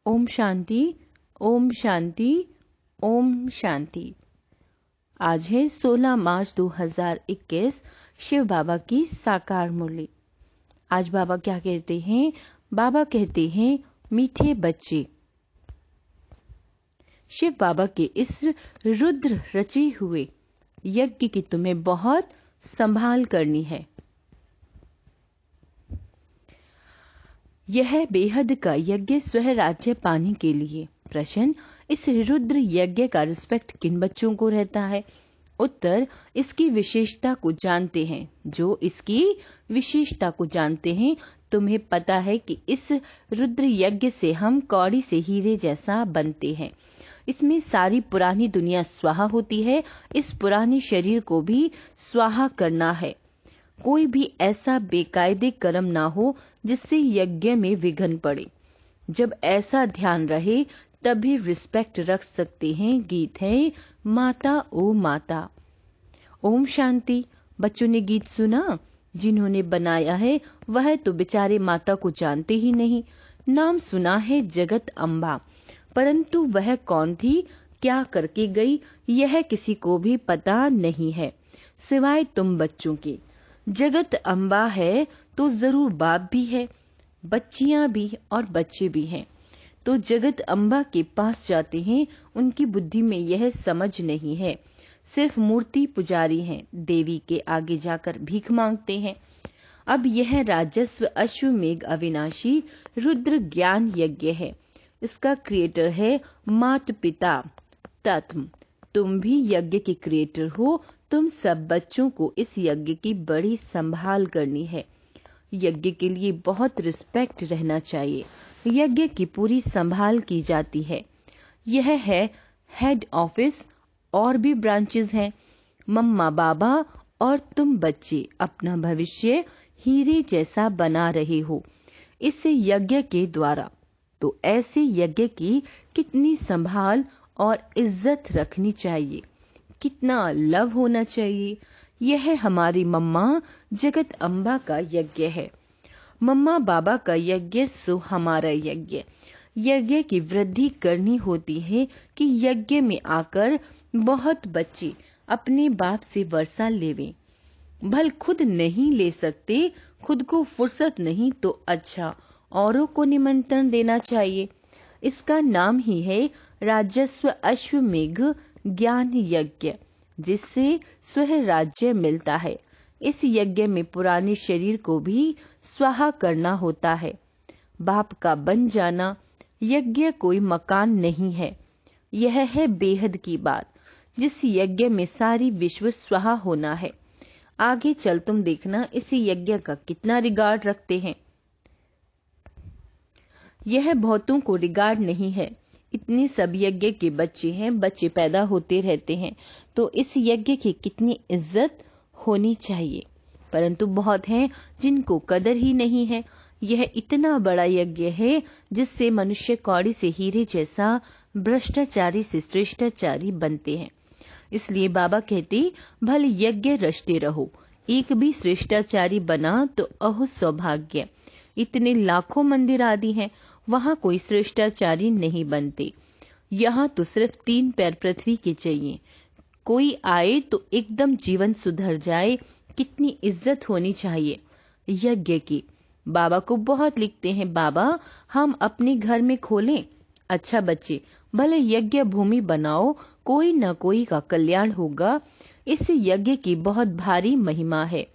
ओम शांति, ओम शांति, ओम शांति। आज है 16 मार्च 2021, शिव बाबा की साकार मुरली। आज बाबा क्या कहते हैं? बाबा कहते हैं, मीठे बच्चे। शिव बाबा के इस रुद्र रचे हुए यज्ञ की तुम्हें बहुत संभाल करनी है। यह बेहद का यज्ञ स्व राज्य पाने के लिए। प्रश्न, इस रुद्र यज्ञ का रिस्पेक्ट किन बच्चों को रहता है? उत्तर, इसकी विशेषता को जानते हैं। जो इसकी विशेषता को जानते हैं, तुम्हें पता है कि इस रुद्र यज्ञ से हम कौड़ी से हीरे जैसा बनते हैं। इसमें सारी पुरानी दुनिया स्वाहा होती है। इस पुराने शरीर को भी स्वाहा करना है। कोई भी ऐसा बेकायदे कर्म ना हो जिससे यज्ञ में विघ्न पड़े। जब ऐसा ध्यान रहे तभी रिस्पेक्ट रख सकते हैं। गीत है, माता ओ माता। ओम शांति। बच्चों ने गीत सुना? जिन्होंने बनाया है वह तो बेचारे माता को जानते ही नहीं। नाम सुना है जगत अम्बा, परंतु वह कौन थी, क्या करके गई, यह किसी को भी पता नहीं है सिवाय तुम बच्चों के। जगत अम्बा है तो जरूर बाप भी है, बच्चियां भी और बच्चे भी हैं। तो जगत अम्बा के पास जाते हैं। उनकी बुद्धि में यह समझ नहीं है, सिर्फ मूर्ति पुजारी हैं। देवी के आगे जाकर भीख मांगते हैं। अब यह राजस्व अश्वमेघ अविनाशी रुद्र ज्ञान यज्ञ है। इसका क्रिएटर है मात पिता तत्म। तुम भी यज्ञ के क्रिएटर हो। तुम सब बच्चों को इस यज्ञ की बड़ी संभाल करनी है। यज्ञ के लिए बहुत रिस्पेक्ट रहना चाहिए। यज्ञ की पूरी संभाल की जाती है। यह है हेड ऑफिस। और भी ब्रांचेस हैं। मम्मा बाबा और तुम बच्चे अपना भविष्य हीरे जैसा बना रहे हो इस यज्ञ के द्वारा। तो ऐसे यज्ञ की कितनी संभाल और इज्जत रखनी चाहिए, कितना लव होना चाहिए। यह हमारी मम्मा जगत अम्बा का यज्ञ है। मम्मा बाबा का यज्ञ सो हमारा यज्ञ। यज्ञ की वृद्धि करनी होती है कि यज्ञ में आकर बहुत बच्चे अपने बाप से वर्षा लेवें। भल खुद नहीं ले सकते, खुद को फुर्सत नहीं तो अच्छा औरों को निमंत्रण देना चाहिए। इसका नाम ही है राजस्व अश्वमेघ ज्ञान यज्ञ, जिससे स्व राज्य मिलता है। इस यज्ञ में पुराने शरीर को भी स्वाहा करना होता है। बाप का बन जाना। यज्ञ कोई मकान नहीं है। यह है बेहद की बात, जिस यज्ञ में सारी विश्व स्वाहा होना है। आगे चल तुम देखना इसी यज्ञ का कितना रिगार्ड रखते हैं। यह बहुतों को रिगार्ड नहीं है। इतने सब यज्ञ के बच्चे हैं, बच्चे पैदा होते रहते हैं, तो इस यज्ञ की कितनी इज्जत होनी चाहिए। परंतु बहुत हैं जिनको कदर ही नहीं है। यह इतना बड़ा यज्ञ है जिससे मनुष्य कौड़ी से हीरे जैसा, भ्रष्टाचारी से श्रेष्ठाचारी बनते हैं। इसलिए बाबा कहते, भले यज्ञ रचते रहो, एक भी श्रेष्ठाचारी बना तो अहो सौभाग्य। इतने लाखों मंदिर आदि हैं, वहां कोई श्रेष्ठाचारी नहीं बनते। यहाँ तो सिर्फ 3 पैर पृथ्वी के चाहिए। कोई आए तो एकदम जीवन सुधर जाए। कितनी इज्जत होनी चाहिए यज्ञ की। बाबा को बहुत लिखते हैं, बाबा हम अपने घर में खोलें। अच्छा बच्चे, भले यज्ञ भूमि बनाओ, कोई न कोई का कल्याण होगा। इस यज्ञ की बहुत भारी महिमा है।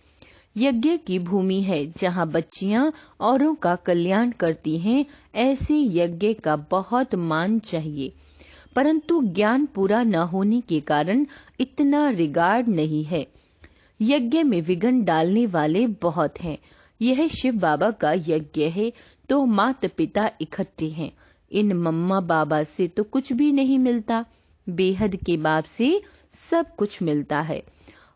यज्ञ की भूमि है जहाँ बच्चियां औरों का कल्याण करती हैं। ऐसे यज्ञ का बहुत मान चाहिए, परंतु ज्ञान पूरा न होने के कारण इतना रिगार्ड नहीं है। यज्ञ में विघ्न डालने वाले बहुत हैं। यह शिव बाबा का यज्ञ है, तो माता पिता इकट्ठे हैं। इन मम्मा बाबा से तो कुछ भी नहीं मिलता, बेहद के बाप से सब कुछ मिलता है।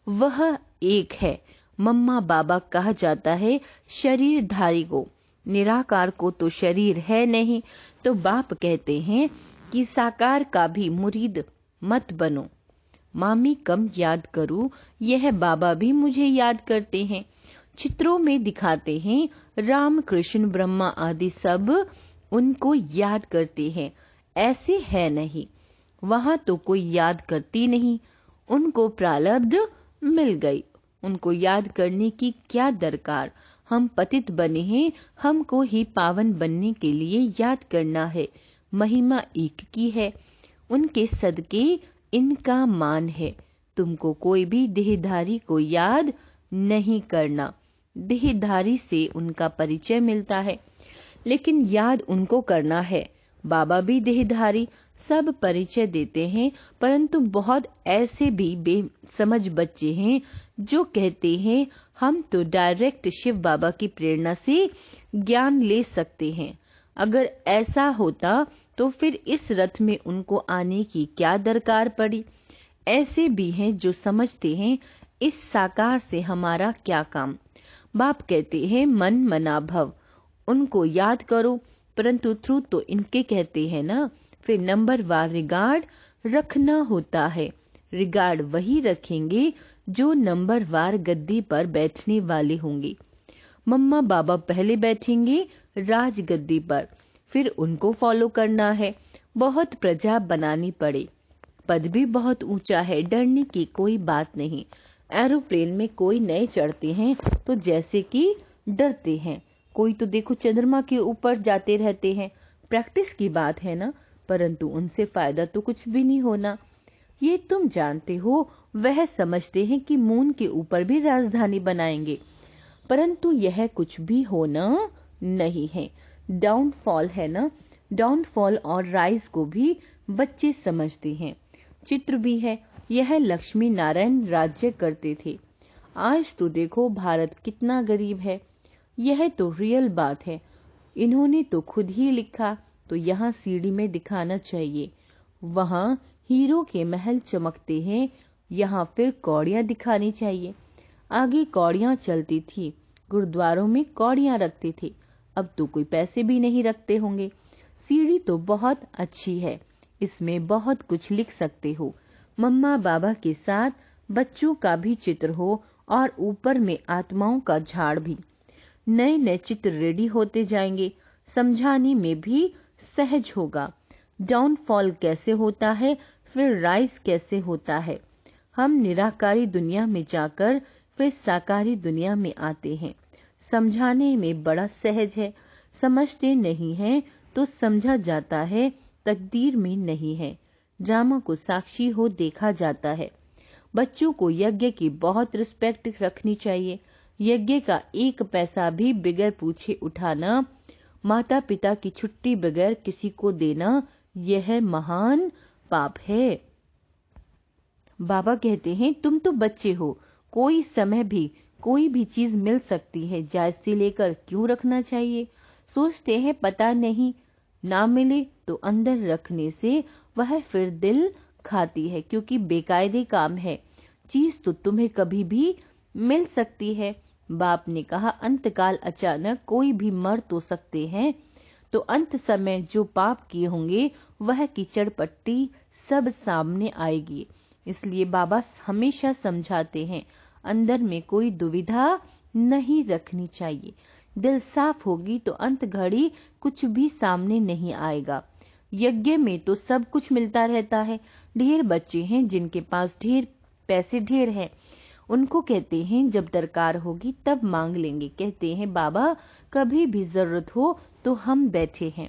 वह एक है। मम्मा बाबा कहा जाता है शरीरधारी को, निराकार को तो शरीर है नहीं। तो बाप कहते हैं कि साकार का भी मुरीद मत बनो। मामी कम याद करूं, यह बाबा भी मुझे याद करते हैं। चित्रों में दिखाते हैं राम कृष्ण ब्रह्मा आदि सब उनको याद करते हैं। ऐसे है नहीं, वहां तो कोई याद करती नहीं, उनको प्रारब्ध मिल गई, उनको याद करने की क्या दरकार। हम पतित बने हैं, हमको ही पावन बनने के लिए याद करना है। महिमा एक की है, उनके सदके इनका मान है। तुमको कोई भी देहधारी को याद नहीं करना। देहधारी से उनका परिचय मिलता है, लेकिन याद उनको करना है। बाबा भी देहधारी, सब परिचय देते हैं, परंतु बहुत ऐसे भी बेसमझ बच्चे हैं जो कहते हैं हम तो डायरेक्ट शिव बाबा की प्रेरणा से ज्ञान ले सकते हैं। अगर ऐसा होता तो फिर इस रथ में उनको आने की क्या दरकार पड़ी। ऐसे भी हैं जो समझते हैं इस साकार से हमारा क्या काम। बाप कहते हैं मन मना भव, उनको याद करो, परंतु थ्रू तो इनके कहते हैं ना। फिर नंबर वार रिगार्ड रखना होता है। रिगार्ड वही रखेंगे जो नंबर वार गद्दी पर बैठने वाले होंगे। मम्मा बाबा पहले बैठेंगे राज गद्दी पर, फिर उनको फॉलो करना है। बहुत प्रजा बनानी पड़े। पद भी बहुत ऊंचा है, डरने की कोई बात नहीं। एरोप्लेन में कोई नए चढ़ते हैं तो जैसे कि डरते हैं। कोई तो देखो चंद्रमा के ऊपर जाते रहते हैं। प्रैक्टिस की बात है ना, परंतु उनसे फायदा तो कुछ भी नहीं होना। ये तुम जानते हो, वह समझते हैं कि मून के ऊपर भी राजधानी बनाएंगे, परंतु यह कुछ भी होना नहीं है। डाउनफॉल है ना, डाउनफॉल और राइज को भी बच्चे समझते हैं। चित्र भी है, यह लक्ष्मी नारायण राज्य करते थे। आज तो देखो भारत कितना गरीब है। यह तो रियल बात है, इन्होंने तो खुद ही लिखा, तो यहाँ सीढ़ी में दिखाना चाहिए। वहाँ हीरो के महल चमकते हैं, यहाँ फिर कौड़ियाँ दिखानी चाहिए। आगे कौड़ियाँ चलती थी, गुरुद्वारों में कौड़ियाँ रखते थे, अब तो कोई पैसे भी नहीं रखते होंगे। सीढ़ी तो बहुत अच्छी है, इसमें बहुत कुछ लिख सकते हो। मम्मा बाबा के साथ बच्चों का भी चित्र हो और ऊपर में आत्माओं का झाड़ भी। नए नए चित्र रेडी होते जाएंगे, समझाने में भी सहज होगा। डाउनफॉल कैसे होता है, फिर राइज कैसे होता है। हम निराकारी दुनिया में जाकर फिर साकारी दुनिया में आते हैं। समझाने में बड़ा सहज है, समझते नहीं हैं तो समझा जाता है, तकदीर में नहीं है। ड्रामा को साक्षी हो देखा जाता है। बच्चों को यज्ञ की बहुत रिस्पेक्ट रखनी चाहिए। यज्ञ का एक पैसा भी बगैर पूछे उठाना, माता पिता की छुट्टी बगैर किसी को देना, यह महान पाप है। बाबा कहते हैं तुम तो बच्चे हो, कोई समय भी कोई भी चीज मिल सकती है, जायजती लेकर क्यों रखना चाहिए। सोचते हैं पता नहीं, ना मिले तो अंदर रखने से वह फिर दिल खाती है, क्योंकि बेकायदे काम है। चीज तो तुम्हें कभी भी मिल सकती है। बाप ने कहा अंतकाल अचानक कोई भी मर तो सकते हैं, तो अंत समय जो पाप किए होंगे वह कीचड़ पट्टी सब सामने आएगी। इसलिए बाबा हमेशा समझाते हैं अंदर में कोई दुविधा नहीं रखनी चाहिए। दिल साफ होगी तो अंत घड़ी कुछ भी सामने नहीं आएगा। यज्ञ में तो सब कुछ मिलता रहता है। ढेर बच्चे हैं जिनके पास ढेर पैसे ढेर है, उनको कहते हैं जब दरकार होगी तब मांग लेंगे। कहते हैं बाबा कभी भी जरूरत हो तो हम बैठे हैं।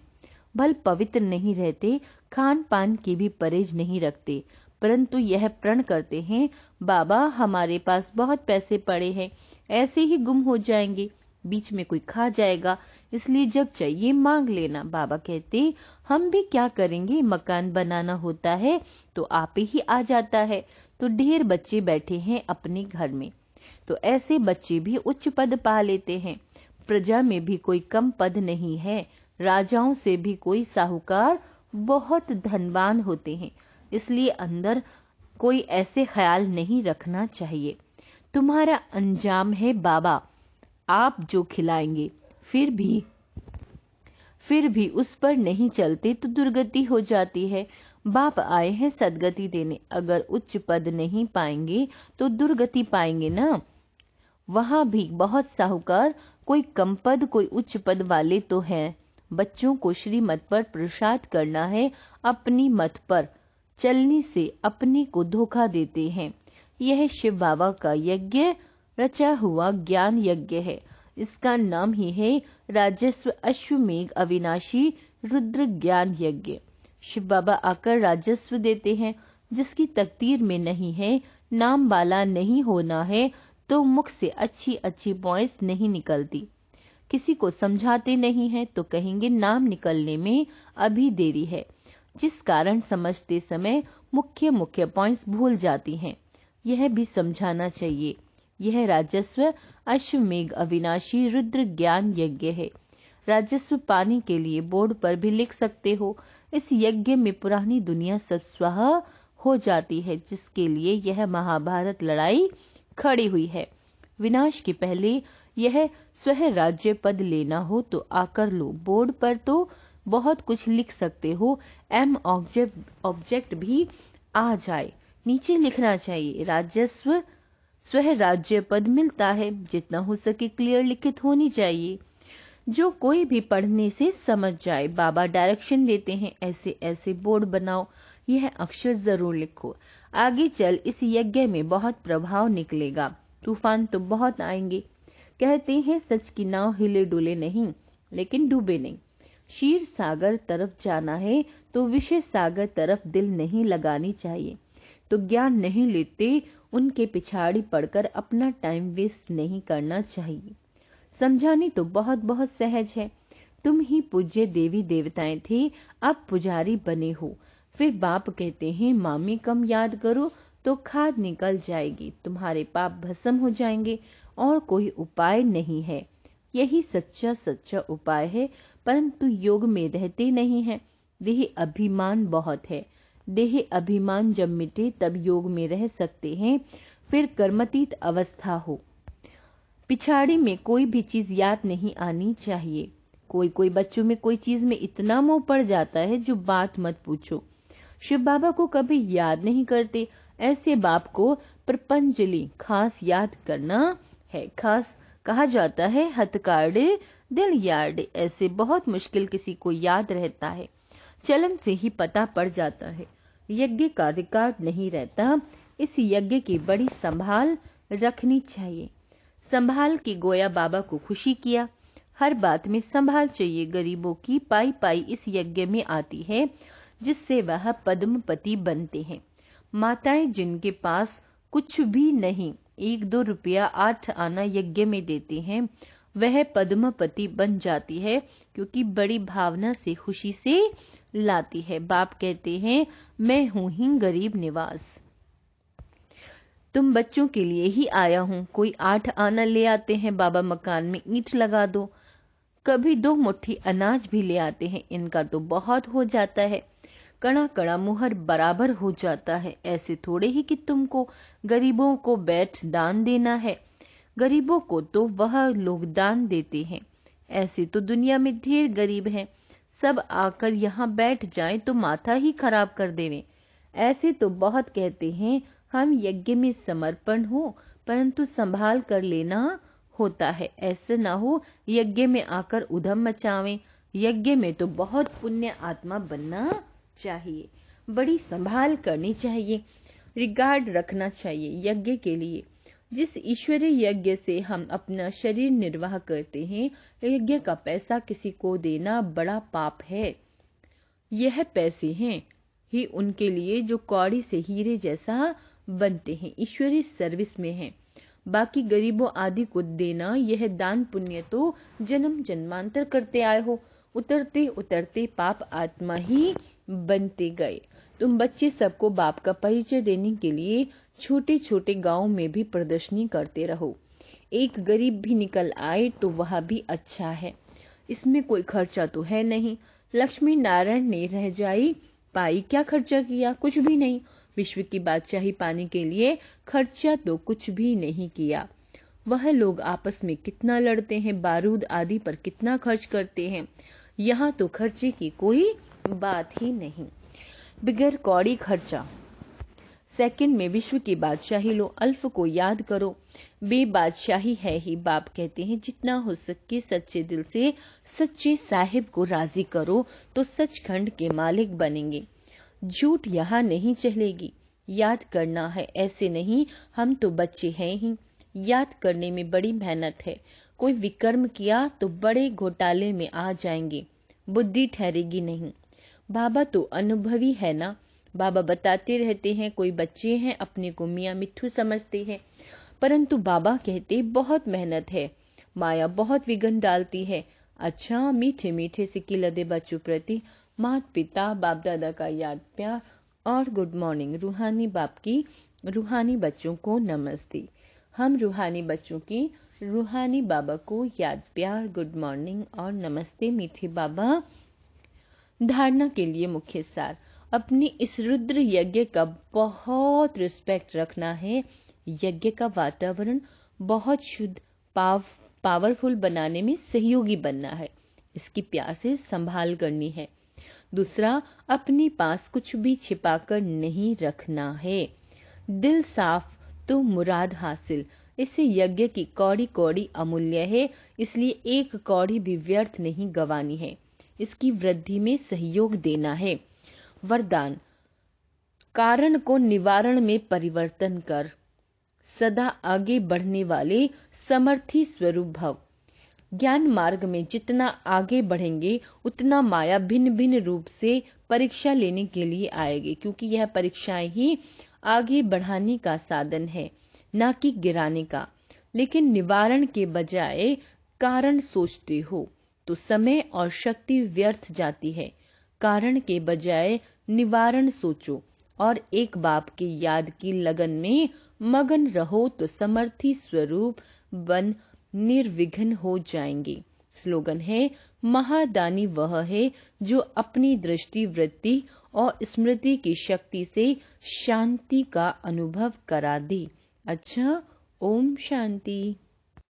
भल पवित्र नहीं रहते, खान पान की भी परहेज नहीं रखते, परंतु यह प्रण करते हैं बाबा हमारे पास बहुत पैसे पड़े हैं, ऐसे ही गुम हो जाएंगे, बीच में कोई खा जाएगा, इसलिए जब चाहिए मांग लेना। बाबा कहते हम भी क्या करेंगे, मकान बनाना होता है तो आप ही आ जाता है। तो ढेर बच्चे बैठे हैं अपने घर में, तो ऐसे बच्चे भी उच्च पद पा लेते हैं। प्रजा में भी कोई कम पद नहीं है, राजाओं से भी कोई साहूकार बहुत धनवान होते हैं। इसलिए अंदर कोई ऐसे ख्याल नहीं रखना चाहिए। तुम्हारा अंजाम है बाबा, आप जो खिलाएंगे, फिर भी उस पर नहीं चलते तो दुर्गति हो जाती है। बाप आए हैं सदगति देने, अगर उच्च पद नहीं पाएंगे तो दुर्गति पाएंगे ना। वहां भी बहुत साहूकार, कोई कम पद कोई उच्च पद वाले तो हैं, बच्चों को श्रीमत पर प्रसाद करना है, अपनी मत पर चलने से अपने को धोखा देते हैं। यह शिव बाबा का यज्ञ रचा हुआ ज्ञान यज्ञ है। इसका नाम ही है राजस्व अश्वमेघ अविनाशी रुद्र ज्ञान यज्ञ। शिव बाबा आकर राजस्व देते हैं। जिसकी तकदीर में नहीं है, नाम वाला नहीं होना है, तो मुख से अच्छी अच्छी पॉइंट्स नहीं निकलती। किसी को समझाते नहीं है तो कहेंगे नाम निकलने में अभी देरी है, जिस कारण समझते समय मुख्य मुख्य पॉइंट्स भूल जाती हैं। यह भी समझाना चाहिए। यह राजस्व अश्वमेघ अविनाशी रुद्र ज्ञान यज्ञ है। राजस्व पाने के लिए बोर्ड पर भी लिख सकते हो। इस यज्ञ में पुरानी दुनिया सत्स्वाह हो जाती है, जिसके लिए यह महाभारत लड़ाई खड़ी हुई है। विनाश के पहले यह स्वह राज्य पद लेना हो तो आकर लो। बोर्ड पर तो बहुत कुछ लिख सकते हो, एम ऑब्जेक्ट भी आ जाए। नीचे लिखना चाहिए राजस्व स्वह राज्य पद मिलता है। जितना हो सके क्लियर लिखित होनी चाहिए, जो कोई भी पढ़ने से समझ जाए। बाबा डायरेक्शन देते हैं, ऐसे ऐसे बोर्ड बनाओ, यह अक्षर जरूर लिखो। आगे चल इस यज्ञ में बहुत प्रभाव निकलेगा। तूफान तो बहुत आएंगे। कहते हैं सच की नाव हिले डुले नहीं, लेकिन डूबे नहीं। क्षीर सागर तरफ जाना है तो विषय सागर तरफ दिल नहीं लगानी चाहिए। तो ज्ञान नहीं लेते, उनके पिछाड़ी पड़कर अपना टाइम वेस्ट नहीं करना चाहिए। समझानी तो बहुत बहुत सहज है। तुम ही पूज्य देवी देवताएं थे, अब पुजारी बने हो। फिर बाप कहते हैं मामी कम याद करो तो खाद निकल जाएगी, तुम्हारे पाप भस्म हो जाएंगे, और कोई उपाय नहीं है। यही सच्चा सच्चा उपाय है, परंतु योग में रहते नहीं है। देह अभिमान बहुत है। देह अभिमान जब मिटे तब योग में रह सकते हैं। फिर कर्मतीत अवस्था हो। पिछाड़ी में कोई भी चीज याद नहीं आनी चाहिए। कोई बच्चों में कोई चीज में इतना मोह पड़ जाता है जो बात मत पूछो। शिव बाबा को कभी याद नहीं करते। ऐसे बाप को प्रपंजलि खास याद करना है। खास कहा जाता है हथकाड़े दिल यार्डे। ऐसे बहुत मुश्किल किसी को याद रहता है। चलन से ही पता पड़ जाता है। यज्ञ का रिकॉर्ड नहीं रहता। इस यज्ञ की बड़ी संभाल रखनी चाहिए। संभाल की गोया बाबा को खुशी किया। हर बात में संभाल चाहिए। गरीबों की पाई पाई इस यज्ञ में आती है, जिससे वह पद्मपति बनते हैं। माताएं जिनके पास कुछ भी नहीं, 1-2 रुपया 8 आना यज्ञ में देते हैं, वह पद्मपति बन जाती है, क्योंकि बड़ी भावना से खुशी से लाती है। बाप कहते हैं मैं हूं ही गरीब निवास। तुम बच्चों के लिए ही आया हूं। कोई 8 आना ले आते हैं, बाबा मकान में ईंट लगा दो। कभी 2 मुट्ठी अनाज भी ले आते हैं, इनका तो बहुत हो जाता है। कड़ा कड़ा मुहर बराबर हो जाता है। ऐसे थोड़े ही कि तुमको गरीबों को बैठ दान देना है। गरीबों को तो वह लोग दान देते हैं। ऐसे तो दुनिया में ढेर गरीब हैं। सब आकर यहाँ बैठ जाएं तो माथा ही खराब कर देवें। ऐसे तो बहुत कहते हैं हम यज्ञ में समर्पण हो, परंतु संभाल कर लेना होता है। ऐसे ना हो यज्ञ में आकर उधम मचावें। यज्ञ में तो बहुत पुण्य आत्मा बनना चाहिए। बड़ी संभाल करनी चाहिए। रिगार्ड रखना चाहिए यज्ञ के लिए। जिस ईश्वरीय यज्ञ से हम अपना शरीर निर्वाह करते हैं, यज्ञ का पैसा किसी को देना बड़ा पाप है। यह पैसे हैं ही उनके लिए जो कौड़ी से हीरे जैसा बनते हैं, ईश्वरीय सर्विस में हैं। बाकी गरीबों आदि को देना यह दान पुण्य तो जन्म जन्मांतर करते आए हो। उतरते उतरते पाप आत्मा ही बनते गए। तुम बच्चे सबको बाप का परिचय देने के लिए छोटे छोटे गांव में भी प्रदर्शनी करते रहो। एक गरीब भी निकल आए तो वह भी अच्छा है। इसमें कोई खर्चा तो है नहीं। लक्ष्मी नारायण ने रह जाई पाई क्या खर्चा किया? कुछ भी नहीं। विश्व की बादशाही पाने के लिए खर्चा तो कुछ भी नहीं किया। वह लोग आपस में कितना लड़ते हैं, बारूद आदि पर कितना खर्च करते हैं। यहाँ तो खर्चे की कोई बात ही नहीं। बिगर कौड़ी खर्चा सेकंड में विश्व की बादशाही लो, अल्फ को याद करो, बेबादशाही है ही। बाप कहते हैं जितना हो सके सच्चे दिल से सच्चे साहिब को राजी करो तो सचखंड के मालिक बनेंगे। झूठ यहाँ नहीं चलेगी, याद करना है, ऐसे नहीं हम तो बच्चे हैं ही। याद करने में बड़ी मेहनत है, कोई विकर्म किया तो बड़े घोटाले में आ जाएंगे, बुद्धि ठहरेगी नहीं। बाबा तो अनुभवी है ना, बाबा बताते रहते हैं कोई बच्चे हैं अपने को मियाँ मिट्ठू समझते हैं, परंतु बाबा कहते बहुत मेहनत है, माया बहुत विघ्न डालती है। अच्छा, मीठे मीठे सिक्के लदे बच्चों प्रति माता पिता बाप दादा का याद प्यार और गुड मॉर्निंग। रूहानी बाप की रूहानी बच्चों को नमस्ते। हम रूहानी बच्चों की रूहानी बाबा को याद प्यार गुड मॉर्निंग और नमस्ते मीठे बाबा। धारणा के लिए मुख्य सार, अपनी इस रुद्र यज्ञ का बहुत रिस्पेक्ट रखना है। यज्ञ का वातावरण बहुत शुद्ध पावरफुल बनाने में सहयोगी बनना है, इसकी प्यार से संभाल करनी है। दूसरा, अपने पास कुछ भी छिपाकर नहीं रखना है। दिल साफ तो मुराद हासिल। इसे यज्ञ की कौड़ी कौड़ी अमूल्य है, इसलिए एक कौड़ी भी व्यर्थ नहीं गंवानी है, इसकी वृद्धि में सहयोग देना है। वरदान, कारण को निवारण में परिवर्तन कर, सदा आगे बढ़ने वाले समर्थी स्वरूप भव। ज्ञान मार्ग में जितना आगे बढ़ेंगे उतना माया भिन्न भिन्न रूप से परीक्षा लेने के लिए आएगी, क्योंकि यह परीक्षाएं ही आगे बढ़ाने का साधन है, ना कि गिराने का। लेकिन निवारण के बजाय कारण सोचते हो तो समय और शक्ति व्यर्थ जाती है। कारण के बजाय निवारण सोचो और एक बाप की याद की लगन में मगन रहो तो समर्थी स्वरूप बन निर्विघ्न हो जाएंगे। स्लोगन है, महादानी वह है जो अपनी दृष्टि वृत्ति और स्मृति की शक्ति से शांति का अनुभव करा दे। अच्छा, ओम शांति।